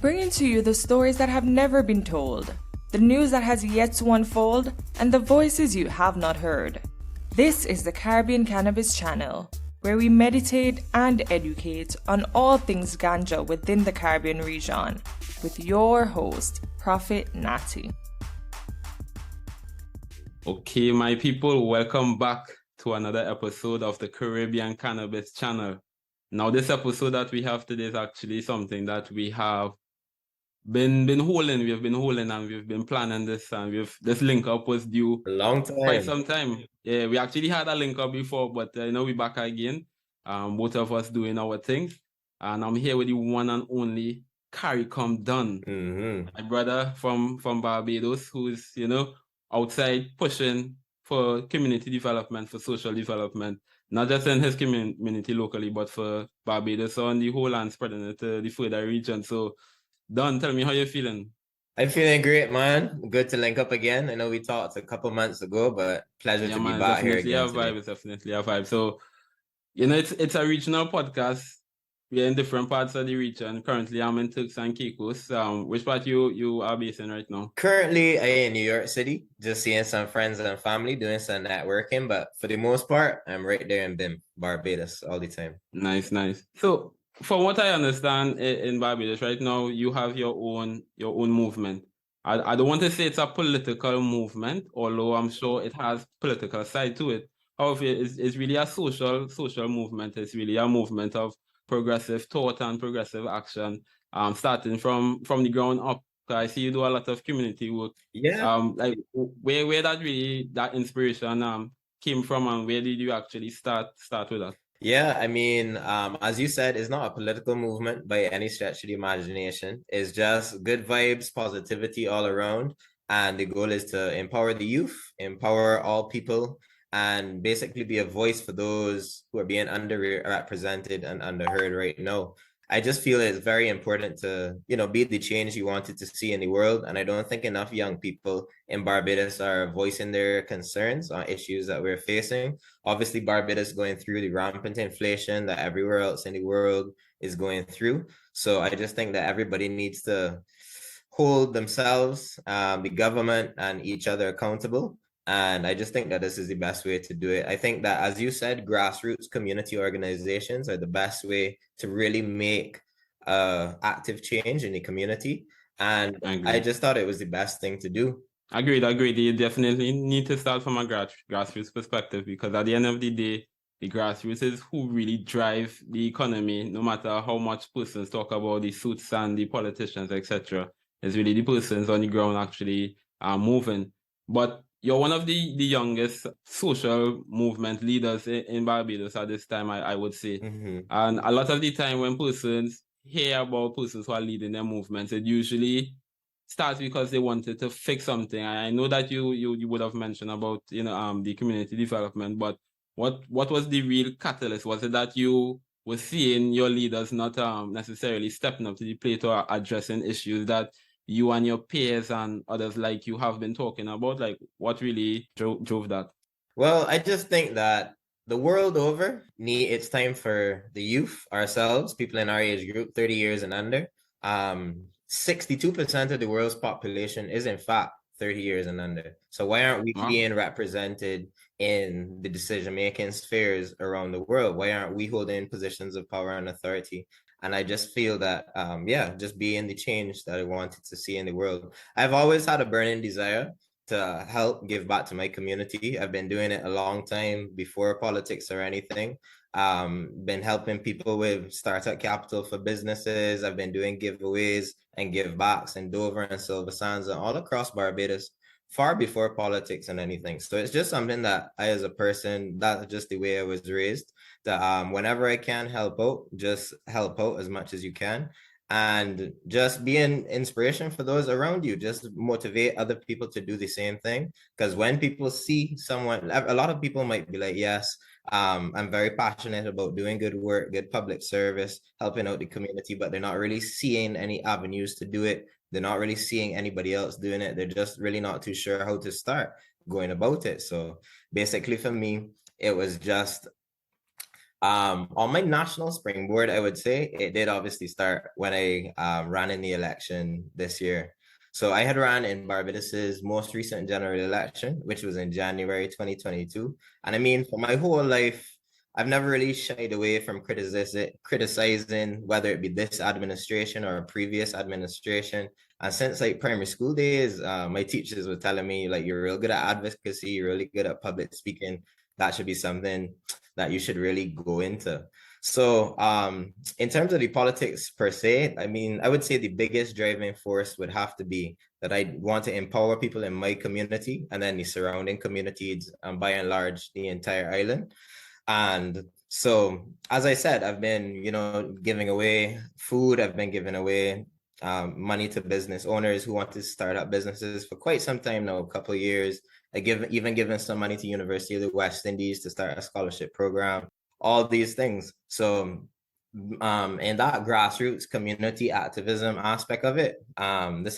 bringing to you the stories that have never been told, the news that has yet to unfold, and the voices you have not heard. This is the Caribbean Cannabis channel, where we meditate and educate on all things ganja within the Caribbean region, with your host, Prophet Natty. Okay, my people, welcome back to another episode of the Caribbean Cannabis channel. Now, this episode that we have today is actually something that we have been holding. We have been holding and we've been planning this, and this link up was due a long time. Quite some time. Yeah, we actually had a link up before, but we're back again. Both of us doing our thing, and I'm here with the one and only Caricom Don, my brother from Barbados, who's outside pushing for community development, for social development, not just in his community locally, but for Barbados on the whole and spreading it to the further region. So, Don, tell me how you're feeling. I'm feeling great, man. Good to link up again. I know we talked a couple months ago, but pleasure to be back here again. It's definitely a vibe. So, it's a regional podcast. We're in different parts of the region. Currently, I'm in Turks and Caicos. Which part you are based in right now? Currently, I'm in New York City, just seeing some friends and family, doing some networking. But for the most part, I'm right there in BIM, Barbados, all the time. Nice. So, from what I understand, in Barbados right now, you have your own movement. I don't want to say it's a political movement, although I'm sure it has political side to it. However, it's really a social movement. It's really a movement of progressive thought and progressive action, starting from the ground up. I see you do a lot of community work. Yeah. Like where that inspiration came from, and where did you actually start with that? Yeah, I mean, as you said, it's not a political movement by any stretch of the imagination. It's just good vibes, positivity all around. And the goal is to empower the youth, empower all people, and basically be a voice for those who are being underrepresented and underheard right now. I just feel it's very important to, be the change you wanted to see in the world. And I don't think enough young people in Barbados are voicing their concerns on issues that we're facing. Obviously, Barbados going through the rampant inflation that everywhere else in the world is going through. So I just think that everybody needs to hold themselves, the government, and each other accountable. And I just think that this is the best way to do it. I think that, as you said, grassroots community organizations are the best way to really make active change in the community. And I just thought it was the best thing to do. Agreed. You definitely need to start from a grassroots perspective, because at the end of the day, the grassroots is who really drive the economy, no matter how much persons talk about the suits and the politicians, etc. It's really the persons on the ground actually moving. But you're one of the youngest social movement leaders in Barbados at this time, I would say. And a lot of the time when persons hear about persons who are leading their movements, it usually starts because they wanted to fix something. I know that you would have mentioned about the community development, but what was the real catalyst? Was it that you were seeing your leaders not necessarily stepping up to the plate or addressing issues that you and your peers and others like you have been talking about? Like, what really drove that? Well, I just think that the world over, it's time for the youth, ourselves, people in our age group, 30 years and under. 62% of the world's population is in fact 30 years and under. So why aren't we being represented in the decision-making spheres around the world? Why aren't we holding positions of power and authority? And I just feel that, just being the change that I wanted to see in the world. I've always had a burning desire to help give back to my community. I've been doing it a long time before politics or anything. Been helping people with startup capital for businesses. I've been doing giveaways and give backs in Dover and Silver Sands and all across Barbados, far before politics and anything. So it's just something that I, as a person, that's just the way I was raised. That whenever I can help out, just help out as much as you can. And just be an inspiration for those around you. Just motivate other people to do the same thing. Because when people see someone, a lot of people might be like, yes, I'm very passionate about doing good work, good public service, helping out the community, but they're not really seeing any avenues to do it. They're not really seeing anybody else doing it. They're just really not too sure how to start going about it. So basically for me, it was just On my national springboard, I would say it did obviously start when I ran in the election this year. So I had ran in Barbados's most recent general election, which was in January 2022. And I mean, for my whole life, I've never really shied away from criticizing whether it be this administration or a previous administration. And since like primary school days, my teachers were telling me like you're real good at advocacy, you're really good at public speaking. That should be something that you should really go into. So in terms of the politics per se, I mean, I would say the biggest driving force would have to be that I want to empower people in my community and then the surrounding communities, and by and large, the entire island. And so, as I said, I've been, giving away food. I've been giving away money to business owners who want to start up businesses for quite some time now, a couple of years. Even given some money to University of the West Indies to start a scholarship program, all these things. So in that grassroots community activism aspect of it, this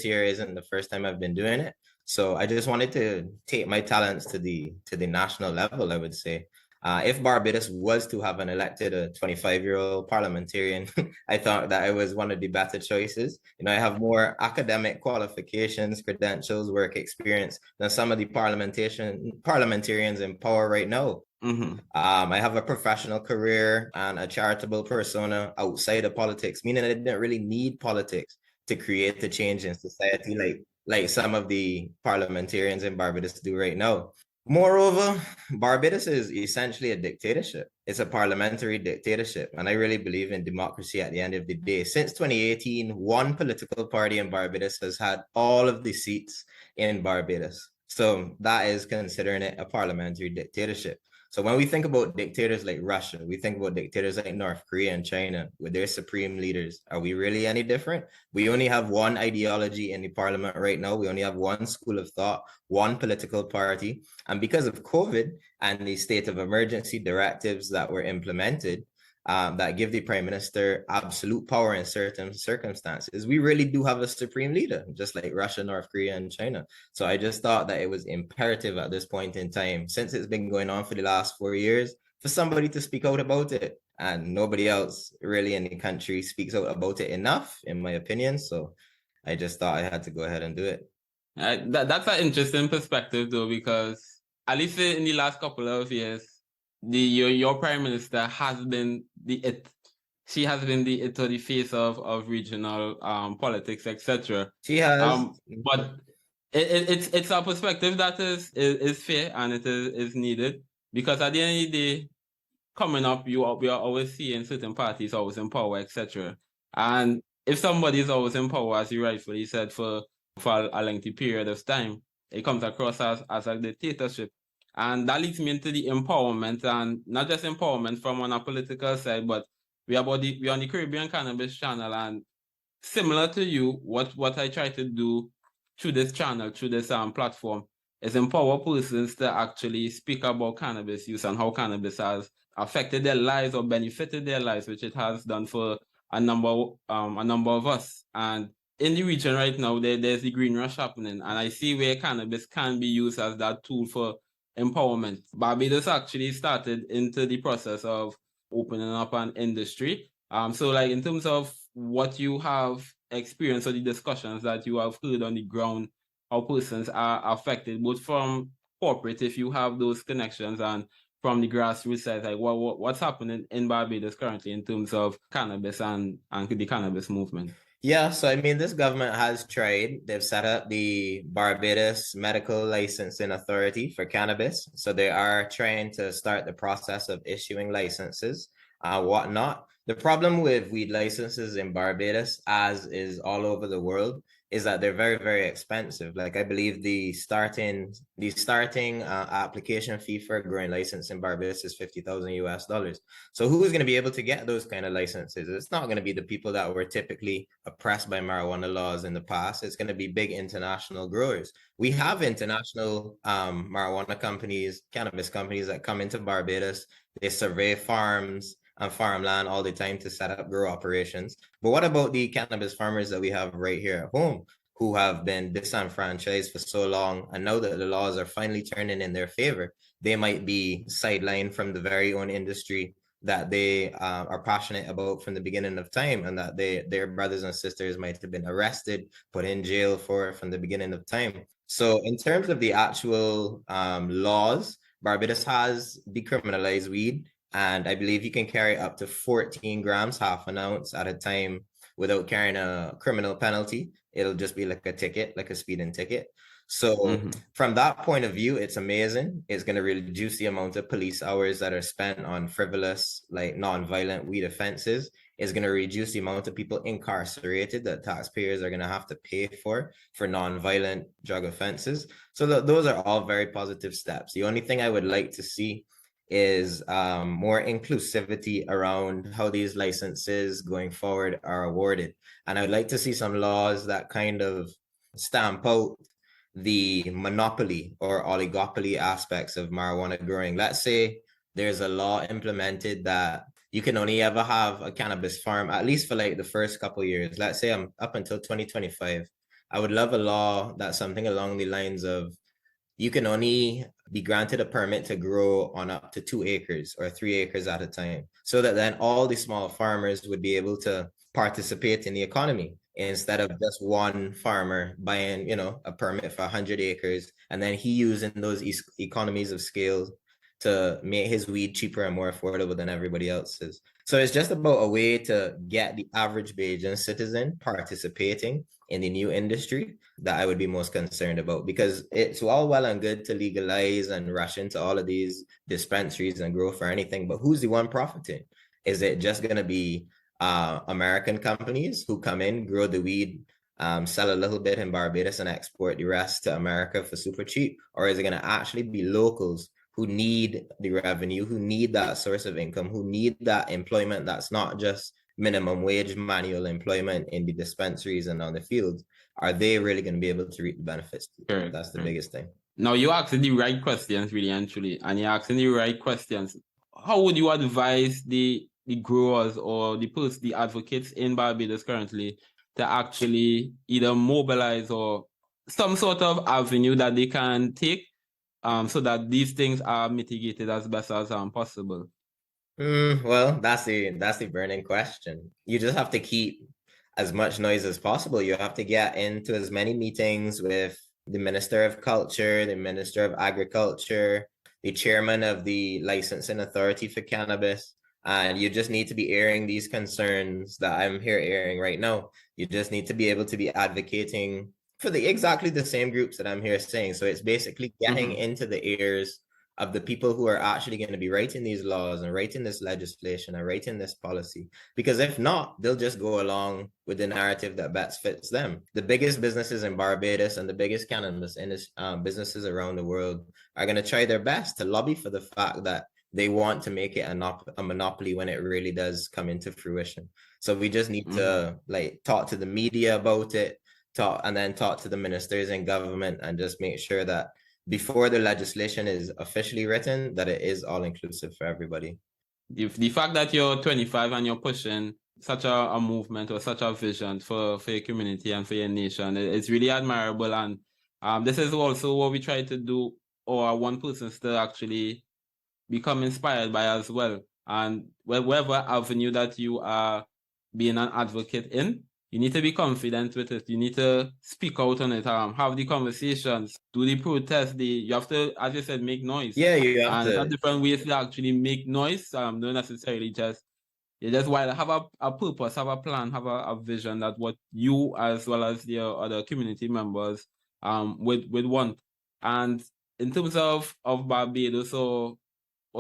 year isn't the first time I've been doing it. So I just wanted to take my talents to the national level, I would say. If Barbados was to have elected a 25-year-old parliamentarian, I thought that I was one of the better choices. I have more academic qualifications, credentials, work experience than some of the parliamentarians in power right now. Mm-hmm. I have a professional career and a charitable persona outside of politics, meaning I didn't really need politics to create the change in society like some of the parliamentarians in Barbados do right now. Moreover, Barbados is essentially a dictatorship. It's a parliamentary dictatorship, and I really believe in democracy at the end of the day. Since 2018, one political party in Barbados has had all of the seats in Barbados. So that is considering it a parliamentary dictatorship. So when we think about dictators like Russia, we think about dictators like North Korea and China with their supreme leaders. Are we really any different? We only have one ideology in the parliament right now. We only have one school of thought, one political party. And because of COVID and the state of emergency directives that were implemented, that give the prime minister absolute power in certain circumstances, we really do have a supreme leader, just like Russia, North Korea, and China. So I just thought that it was imperative at this point in time, since it's been going on for the last 4 years, for somebody to speak out about it. And nobody else really in the country speaks out about it enough, in my opinion. So I just thought I had to go ahead and do it. That's an interesting perspective, though, because at least in the last couple of years, your prime minister has been she has been the face of regional politics, etc. She has, but it's a perspective that is fair and it is needed, because at the end of the day, coming up, we are always seeing certain parties always in power, etc. And if somebody is always in power, as you rightfully said, for a lengthy period of time, it comes across as a dictatorship. And that leads me into the empowerment, and not just empowerment from on a political side, but we're on the Caribbean Cannabis channel, and similar to you, what I try to do through this channel, through this platform, is empower persons to actually speak about cannabis use and how cannabis has affected their lives or benefited their lives, which it has done for a number of us. And in the region right now, there's the green rush happening, and I see where cannabis can be used as that tool for empowerment. Barbados actually started into the process of opening up an industry. So like in terms of what you have experienced or the discussions that you have heard on the ground, how persons are affected, both from corporate, if you have those connections, and from the grassroots side, like what's happening in Barbados currently in terms of cannabis and the cannabis movement? Yeah, so I mean, this government has tried. They've set up the Barbados Medical Licensing Authority for cannabis. So they are trying to start the process of issuing licenses, whatnot. The problem with weed licenses in Barbados, as is all over the world, is that they're very, very expensive. Like I believe the starting application fee for a growing license in Barbados is $50,000 US. So who's going to be able to get those kind of licenses? It's not going to be the people that were typically oppressed by marijuana laws in the past. It's going to be big international growers. We have international marijuana companies, cannabis companies that come into Barbados. They survey farms and farmland all the time to set up grow operations. But what about the cannabis farmers that we have right here at home who have been disenfranchised for so long, and now that the laws are finally turning in their favor, they might be sidelined from the very own industry that they are passionate about from the beginning of time, and that their brothers and sisters might have been arrested, put in jail for from the beginning of time. So in terms of the actual laws, Barbados has decriminalized weed, and I believe you can carry up to 14 grams, half an ounce at a time without carrying a criminal penalty. It'll just be like a ticket, like a speeding ticket. So from that point of view, it's amazing. It's going to reduce the amount of police hours that are spent on frivolous, like non-violent weed offenses. It's going to reduce the amount of people incarcerated that taxpayers are going to have to pay for non-violent drug offenses. So those are all very positive steps. The only thing I would like to see is more inclusivity around how these licenses going forward are awarded. And I would like to see some laws that kind of stamp out the monopoly or oligopoly aspects of marijuana growing. Let's say there's a law implemented that you can only ever have a cannabis farm, at least for like the first couple of years. Let's say I'm up until 2025. I would love a law that's something along the lines of you can only be granted a permit to grow on up to 2 acres or 3 acres at a time, so that then all the small farmers would be able to participate in the economy instead of just one farmer buying, a permit for 100 acres and then he using those economies of scale to make his weed cheaper and more affordable than everybody else's. So it's just about a way to get the average Bajan citizen participating in the new industry that I would be most concerned about, because it's all well and good to legalize and rush into all of these dispensaries and grow for anything, but who's the one profiting? Is it just going to be American companies who come in, grow the weed, sell a little bit in Barbados and export the rest to America for super cheap? Or is it going to actually be locals who need the revenue, who need that source of income, who need that employment that's not just minimum wage manual employment in the dispensaries and on the fields? Are they really going to be able to reap the benefits? Sure. That's the biggest thing. Now, you're asking the right questions, really and truly, and you're asking the right questions. How would you advise the growers or the advocates in Barbados currently to actually either mobilize or some sort of avenue that they can take so that these things are mitigated as best as possible? Well, that's the burning question. You just have to keep as much noise as possible. You have to get into as many meetings with the Minister of Culture, the Minister of Agriculture, the chairman of the licensing authority for cannabis. And you just need to be airing these concerns that I'm here airing right now. You just need to be able to be advocating for exactly the same groups that I'm here saying. So it's basically getting into the ears of the people who are actually going to be writing these laws and writing this legislation and writing this policy. Because if not, they'll just go along with the narrative that best fits them. The biggest businesses in Barbados and the biggest cannabis businesses around the world are going to try their best to lobby for the fact that they want to make it a monopoly when it really does come into fruition. So we just need to talk to the media about it, talk to the ministers in government, and just make sure that before the legislation is officially written, that it is all inclusive for everybody. The fact that you're 25 and you're pushing such a movement or such a vision for your community and for your nation, it's really admirable. And this is also what we try to do, or one person to actually become inspired by as well. And whatever avenue that you are being an advocate in, you need to be confident with it. You need to speak out on it, have the conversations, do the protest. You have to, as you said, make noise. Yeah, you have to. And there are different ways to actually make noise. Don't necessarily just while have a purpose, have a plan, have a vision that what you as well as your other community members would want. And in terms of Barbados or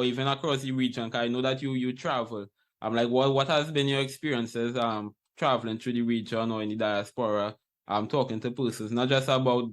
even across the region, because I know that you travel. What has been your experiences traveling through the region or in the diaspora, talking to persons, not just about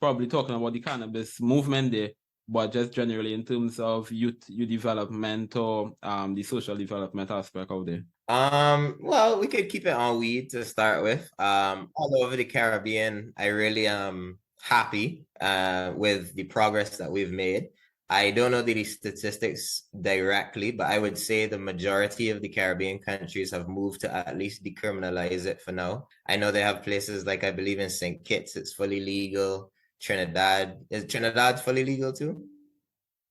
probably talking about the cannabis movement there, but just generally in terms of youth development or the social development aspect out there? Well, we could keep it on weed to start with. All over the Caribbean, I really am happy with the progress that we've made. I don't know the statistics directly, but I would say the majority of the Caribbean countries have moved to at least decriminalize it for now. I know they have places like, I believe in St. Kitts, it's fully legal. Trinidad, is Trinidad fully legal too?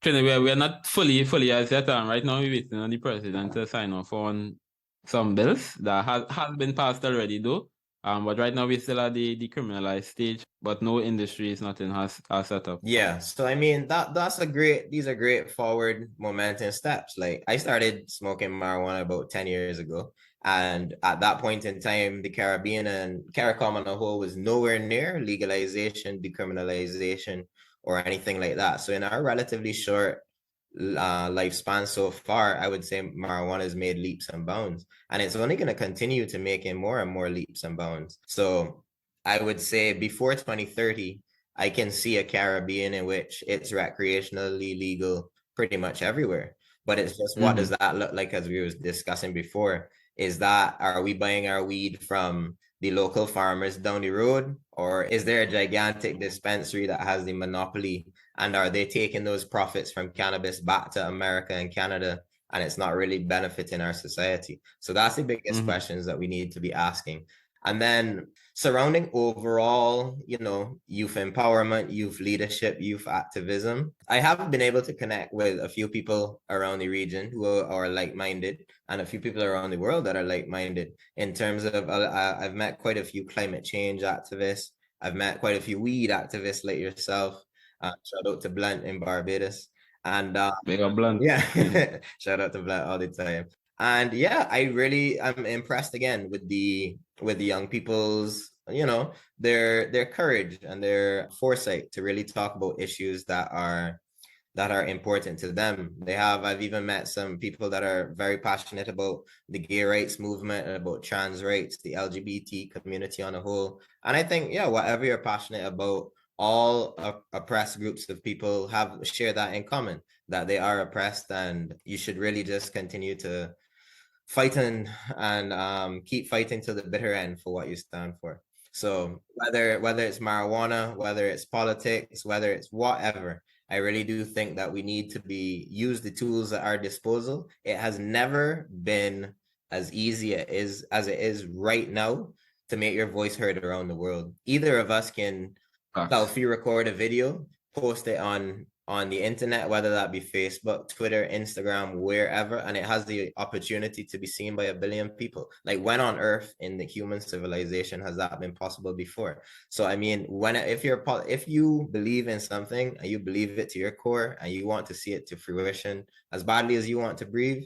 Trinidad, we're not fully as yet, and right now we're waiting on the president to sign off on some bills that has been passed already though. But right now we still at the decriminalized stage, but no industry is nothing has set up. Yeah, so I mean these are great forward momentum steps. Like I started smoking marijuana about 10 years ago. And at that point in time, the Caribbean and Caricom on the whole was nowhere near legalization, decriminalization, or anything like that. So in our relatively short lifespan so far, I would say marijuana has made leaps and bounds, and it's only going to continue to making more and more leaps and bounds. So I would say before 2030, I can see a Caribbean in which it's recreationally legal pretty much everywhere. But it's just what does that look like, as we were discussing before? Are we buying our weed from the local farmers down the road, or is there a gigantic dispensary that has the monopoly, and are they taking those profits from cannabis back to America and Canada, and it's not really benefiting our society? So that's the biggest questions that we need to be asking. And then surrounding overall, youth empowerment, youth leadership, youth activism, I have been able to connect with a few people around the region who are like-minded, and a few people around the world that are like-minded in terms of, I've met quite a few climate change activists. I've met quite a few weed activists like yourself. Shout out to Blunt in Barbados. And Big up Blunt. Yeah, shout out to Blunt all the time. And yeah, I'm impressed again with the young people's, their courage and their foresight to really talk about issues that are important to them. I've even met some people that are very passionate about the gay rights movement and about trans rights, the LGBT community on a whole. And I think, yeah, whatever you're passionate about, all oppressed groups of people share that in common, that they are oppressed, and you should really just continue to fight and keep fighting to the bitter end for what you stand for. So whether it's marijuana, whether it's politics, whether it's whatever, I really do think that we need to use the tools at our disposal. It has never been as easy as it is right now to make your voice heard around the world. Either of us can selfie record a video, post it on the internet, whether that be Facebook, Twitter, Instagram, wherever, and it has the opportunity to be seen by 1 billion people. Like, when on earth in the human civilization has that been possible before? So I mean, if you believe in something and you believe it to your core and you want to see it to fruition as badly as you want to breathe,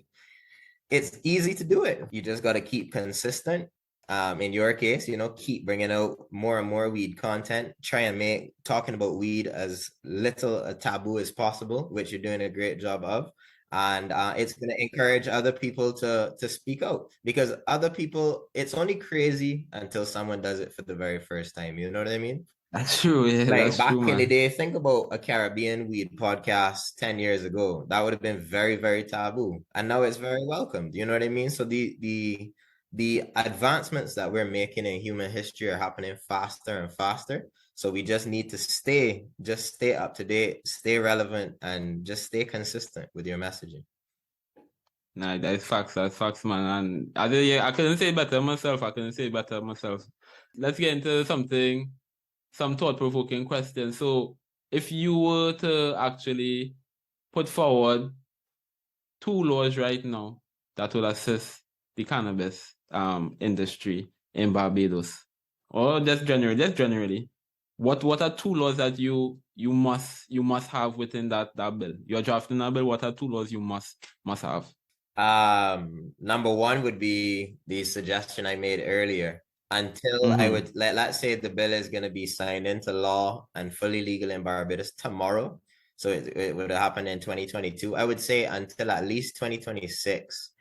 it's easy to do it. You just got to keep consistent. In your case, keep bringing out more and more weed content. Try and make talking about weed as little a taboo as possible, which you're doing a great job of. And it's going to encourage other people to speak out, because other people, it's only crazy until someone does it for the very first time. You know what I mean? That's true. Yeah, like that's back true, in the man. day, think about a Caribbean weed podcast 10 years ago. That would have been very, very taboo. And now it's very welcomed. You know what I mean? So the advancements that we're making in human history are happening faster and faster. So we just need to stay up to date, stay relevant, and just stay consistent with your messaging. Nah, that's facts, man. And I couldn't say it better myself. Let's get into some thought-provoking questions. So if you were to actually put forward 2 laws right now that will assist the cannabis industry in Barbados, or just generally, what are 2 laws that you must have within that bill? You're drafting a bill. What are 2 laws you must have? Number 1 would be the suggestion I made earlier. Until I would let's say the bill is going to be signed into law and fully legal in Barbados tomorrow. So it would happen in 2022. I would say until at least 2026,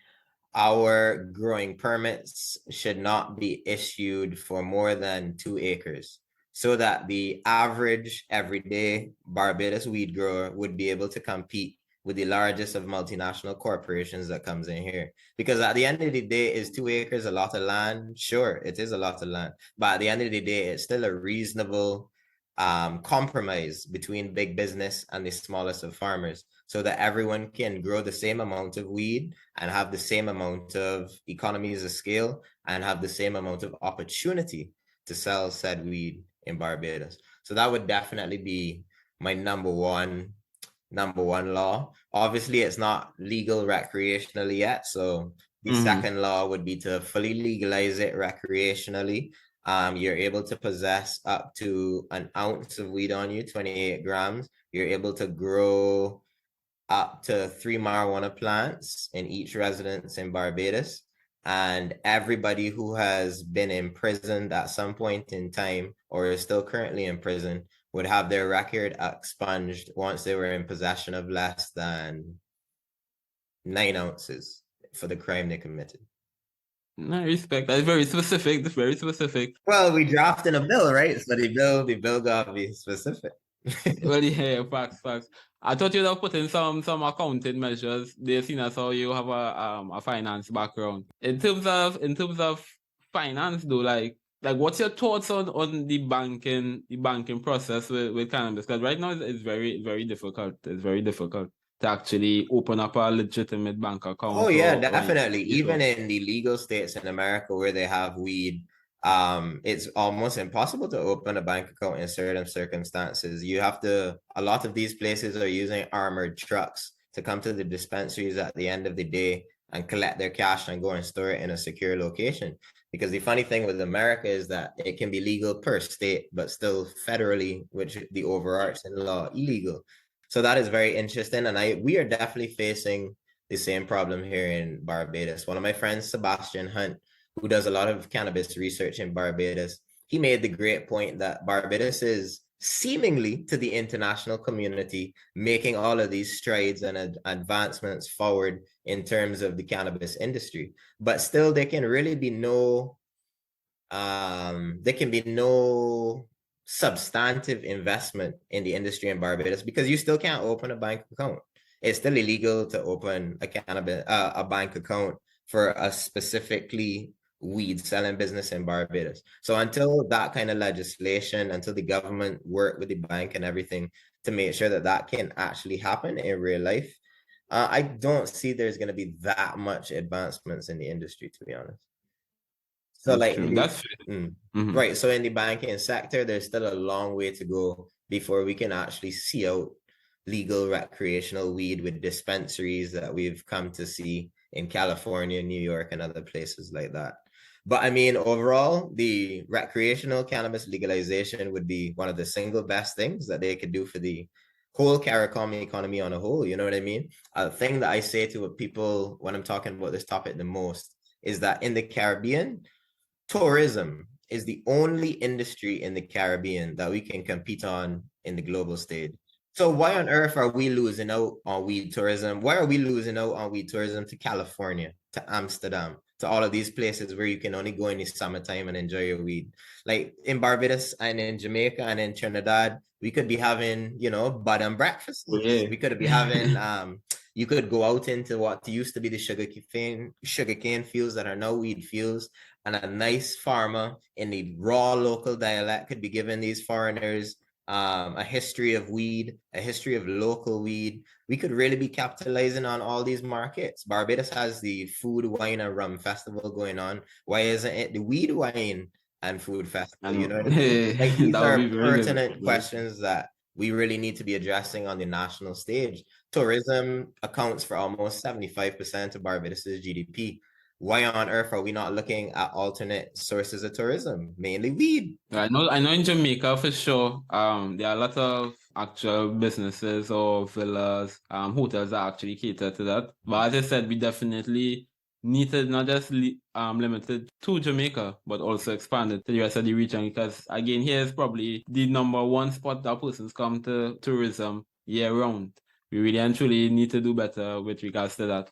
our growing permits should not be issued for more than 2 acres, so that the average everyday Barbados weed grower would be able to compete with the largest of multinational corporations that comes in here. Because at the end of the day, is 2 acres a lot of land? Sure, it is a lot of land. But at the end of the day, it's still a reasonable compromise between big business and the smallest of farmers, so that everyone can grow the same amount of weed and have the same amount of economies of scale and have the same amount of opportunity to sell said weed in Barbados. So that would definitely be my number one law. Obviously, it's not legal recreationally yet. So the second law would be to fully legalize it recreationally. You're able to possess up to an ounce of weed on you, 28 grams. You're able to grow up to 3 marijuana plants in each residence in Barbados. And everybody who has been imprisoned at some point in time or is still currently in prison would have their record expunged once they were in possession of less than 9 ounces for the crime they committed. I respect. That's very specific. That's very specific. Well, we drafted a bill, right? So the bill gotta be specific. Well, yeah, facts. I thought you'd have put in some accounting measures. They've seen as how you have a finance background. In terms of finance, though, like what's your thoughts on the banking process with cannabis? Because right now it's very difficult. It's very difficult to actually open up a legitimate bank account. Oh yeah, definitely. Even in the legal states in America where they have weed, it's almost impossible to open a bank account in certain circumstances. A lot of these places are using armored trucks to come to the dispensaries at the end of the day and collect their cash and go and store it in a secure location. Because the funny thing with America is that it can be legal per state, but still federally, which the overarching law, illegal. So that is very interesting. And we are definitely facing the same problem here in Barbados. One of my friends, Sebastian Hunt, who does a lot of cannabis research in Barbados, he made the great point that Barbados is seemingly to the international community making all of these strides and advancements forward in terms of the cannabis industry. But still, there can really be no substantive investment in the industry in Barbados because you still can't open a bank account. It's still illegal to open a bank account for a specifically weed selling business in Barbados. So until that kind of legislation, until the government work with the bank and everything to make sure that can actually happen in real life, I don't see there's going to be that much advancements in the industry, to be honest. So right. So in the banking sector, there's still a long way to go before we can actually see out legal recreational weed with dispensaries that we've come to see in California, New York, and other places like that. But I mean, overall, the recreational cannabis legalization would be one of the single best things that they could do for the whole Caricom economy on a whole. You know what I mean? A thing that I say to people when I'm talking about this topic the most is that in the Caribbean, tourism is the only industry in the Caribbean that we can compete on in the global stage. So why on earth are we losing out on weed tourism? Why are we losing out on weed tourism to California, to Amsterdam, to all of these places where you can only go in the summertime and enjoy your weed? Like in Barbados and in Jamaica and in Trinidad, we could be having, bed and breakfast. Yeah. We could be having, you could go out into what used to be the sugarcane fields that are now weed fields, and a nice farmer in the raw local dialect could be giving these foreigners a history of weed, a history of local weed. We could really be capitalizing on all these markets. Barbados has the Food, Wine, and Rum Festival going on. Why isn't it the Weed, Wine, and Food Festival? You know what I mean? Like, these are pertinent questions that we really need to be addressing on the national stage. Tourism accounts for almost 75% of Barbados's GDP. Why on earth are we not looking at alternate sources of tourism, mainly weed? I know in Jamaica for sure, there are a lot of actual businesses or villas, hotels that actually cater to that. But as I said, we definitely need to not just limited to Jamaica, but also expand it to the rest of the region, because again, here's probably the number one spot that persons come to tourism year round. We really and truly need to do better with regards to that.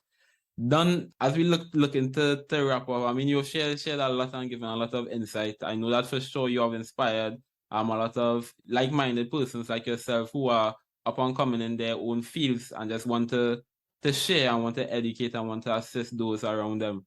Don, as we look into to wrap up, I mean, you've shared a lot and given a lot of insight. I know that for sure you have inspired a lot of like-minded persons like yourself who are up and coming in their own fields and just want to share and want to educate and want to assist those around them.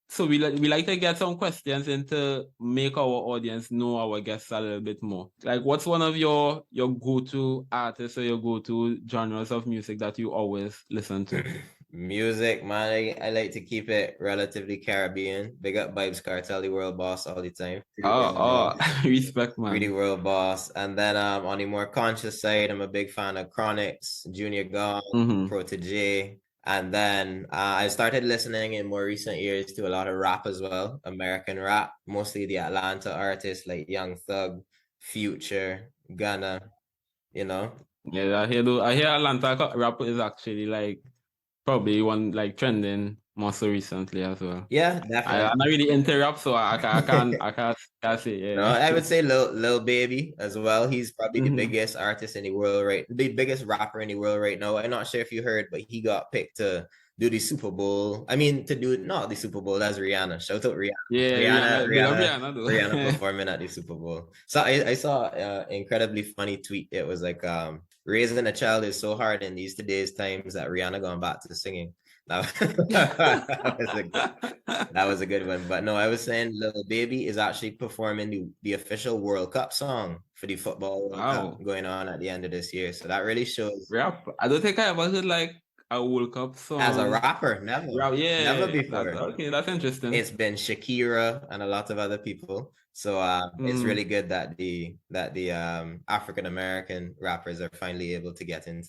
So we like to get some questions in to make our audience know our guests a little bit more. Like, what's one of your go-to artists or your go-to genres of music that you always listen to? Music, man, I like to keep it relatively Caribbean. Big up Vibes Cartel, the world boss all the time. Respect, man. Really world boss. And then on the more conscious side, I'm a big fan of Chronics, Junior Gong, Protege. And then I started listening in more recent years to a lot of rap as well, American rap, mostly the Atlanta artists like Young Thug, Future, Gunna, you know. Yeah, I hear Atlanta rap is actually like probably one like trending more so recently as well. Yeah, definitely. I'm not really into rap, so I can't say. Yeah. No, I would say Lil Baby as well. He's probably the biggest artist in the world, the biggest rapper in the world right now. I'm not sure if you heard, but he got picked to do the Super Bowl. I mean, to do not the Super Bowl. That's Rihanna. Shout out Rihanna. Yeah, Rihanna performing at the Super Bowl. So I saw an incredibly funny tweet. It was like, raising a child is so hard in these today's times that Rihanna going back to singing. That was a good one. But no, I was saying Lil Baby is actually performing the official World Cup song for the football World Cup going on at the end of this year. So that really shows. Rap. I don't think I ever heard like a World Cup song as a rapper. Never. Never before. Okay, that's interesting. It's been Shakira and a lot of other people. So it's really good that the African American rappers are finally able to get in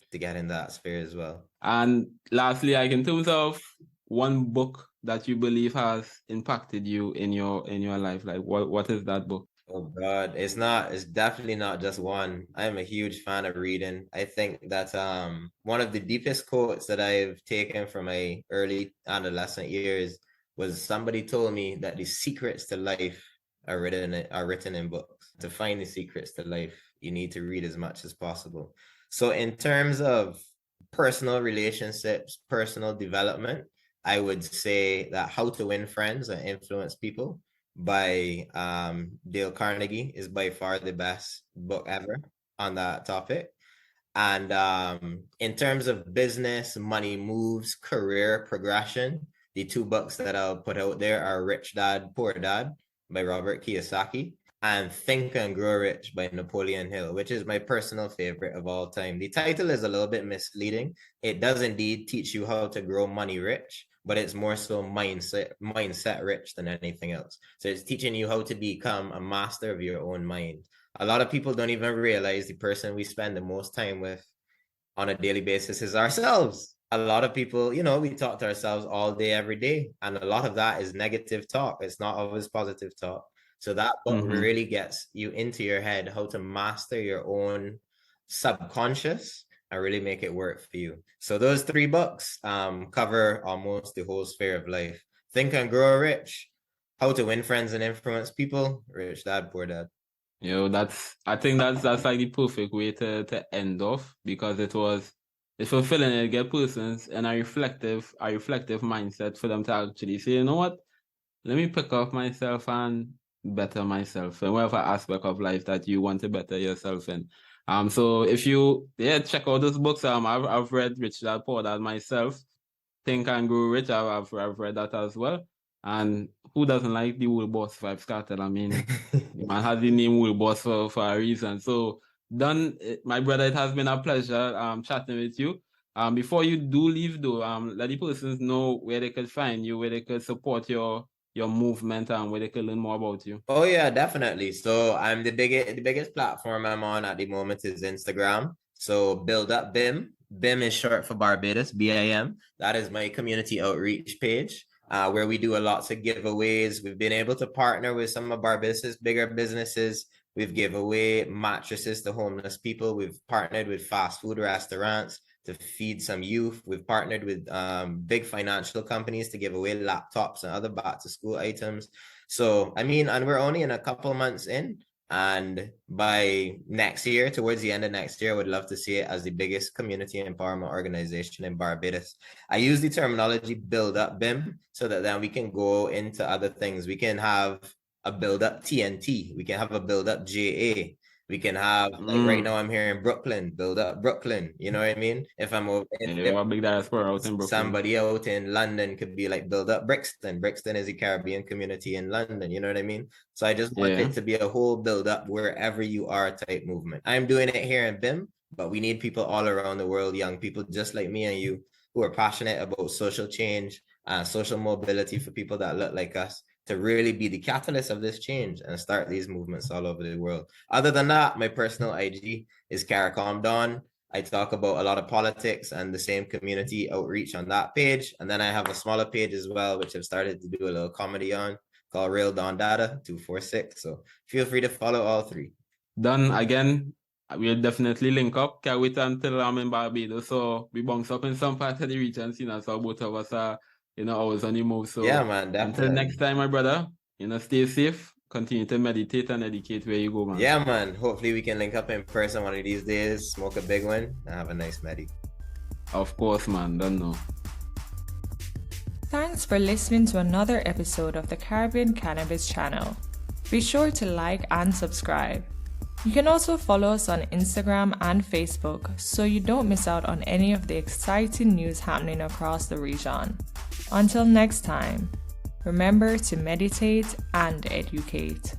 that sphere as well. And lastly, like in terms of one book that you believe has impacted you in your life, like what is that book? Oh God, it's definitely not just one. I'm a huge fan of reading. I think that one of the deepest quotes that I've taken from my early adolescent years was somebody told me that the secrets to life are written in books. To find the secrets to life, you need to read as much as possible. So in terms of personal relationships, personal development, I would say that How to Win Friends and Influence People by Dale Carnegie is by far the best book ever on that topic. And in terms of business, money moves, career progression, the two books that I'll put out there are Rich Dad, Poor Dad by Robert Kiyosaki and Think and Grow Rich by Napoleon Hill, which is my personal favorite of all time. The title is a little bit misleading. It does indeed teach you how to grow money rich, but it's more so mindset rich than anything else. So it's teaching you how to become a master of your own mind. A lot of people don't even realize the person we spend the most time with on a daily basis is ourselves. A lot of people, we talk to ourselves all day, every day. And a lot of that is negative talk. It's not always positive talk. So that book really gets you into your head how to master your own subconscious and really make it work for you. So those three books cover almost the whole sphere of life. Think and Grow Rich, How to Win Friends and Influence People, Rich Dad, Poor Dad. I think that's like the perfect way to end off, because it's fulfilling. It get persons in a reflective mindset for them to actually say, you know what, let me pick up myself and better myself in whatever aspect of life that you want to better yourself in. So if you check out those books. I've read Rich Dad Poor Dad myself. Think and Grow Rich. I've read that as well. And who doesn't like the Wool Boss Vibes Cartel? I mean, the man has the name Wool Boss for a reason. So, Don, my brother, it has been a pleasure chatting with you. Before you do leave, though, let the persons know where they could find you, where they could support your movement, and where they could learn more about you. Oh yeah, definitely. So I'm the biggest platform I'm on at the moment is Instagram. So Build Up BIM. BIM is short for Barbados, BIM. That is my community outreach page, where we do lots of giveaways. We've been able to partner with some of Barbados's bigger businesses. We've given away mattresses to homeless people. We've partnered with fast food restaurants to feed some youth. We've partnered with big financial companies to give away laptops and other back to school items. So, and we're only in a couple months in, and by next year, towards the end of next year, I would love to see it as the biggest community empowerment organization in Barbados. I use the terminology Build Up BIM so that then we can go into other things. We can have a Build Up TNT. We can have a Build Up JA. We can have, like right now I'm here in Brooklyn, build up Brooklyn. You know what I mean? If I'm over, What big diaspora out in Brooklyn. Somebody out in London could be like, build up Brixton. Brixton is a Caribbean community in London. You know what I mean? So I just want it to be a whole build up wherever you are type movement. I'm doing it here in BIM, but we need people all around the world, young people just like me and you, who are passionate about social change and social mobility for people that look like us, to really be the catalyst of this change and start these movements all over the world. Other than that, my personal IG is Caricom Don. I talk about a lot of politics and the same community outreach on that page. And then I have a smaller page as well, which I've started to do a little comedy on, called Real Don Data 246. So feel free to follow all three. Done. Again, we'll definitely link up. Can't wait until I'm in Barbados. So we bounce up in some parts of the region, so both of us are, always on the move. So yeah, man, definitely. Until next time, my brother, stay safe, continue to meditate and educate where you go, man. Yeah, man. Hopefully we can link up in person one of these days, smoke a big one, and have a nice medi. Of course, man. Don't know. Thanks for listening to another episode of the Caribbean Cannabis channel. Be sure to like and subscribe. You can also follow us on Instagram and Facebook so you don't miss out on any of the exciting news happening across the region. Until next time, remember to meditate and educate.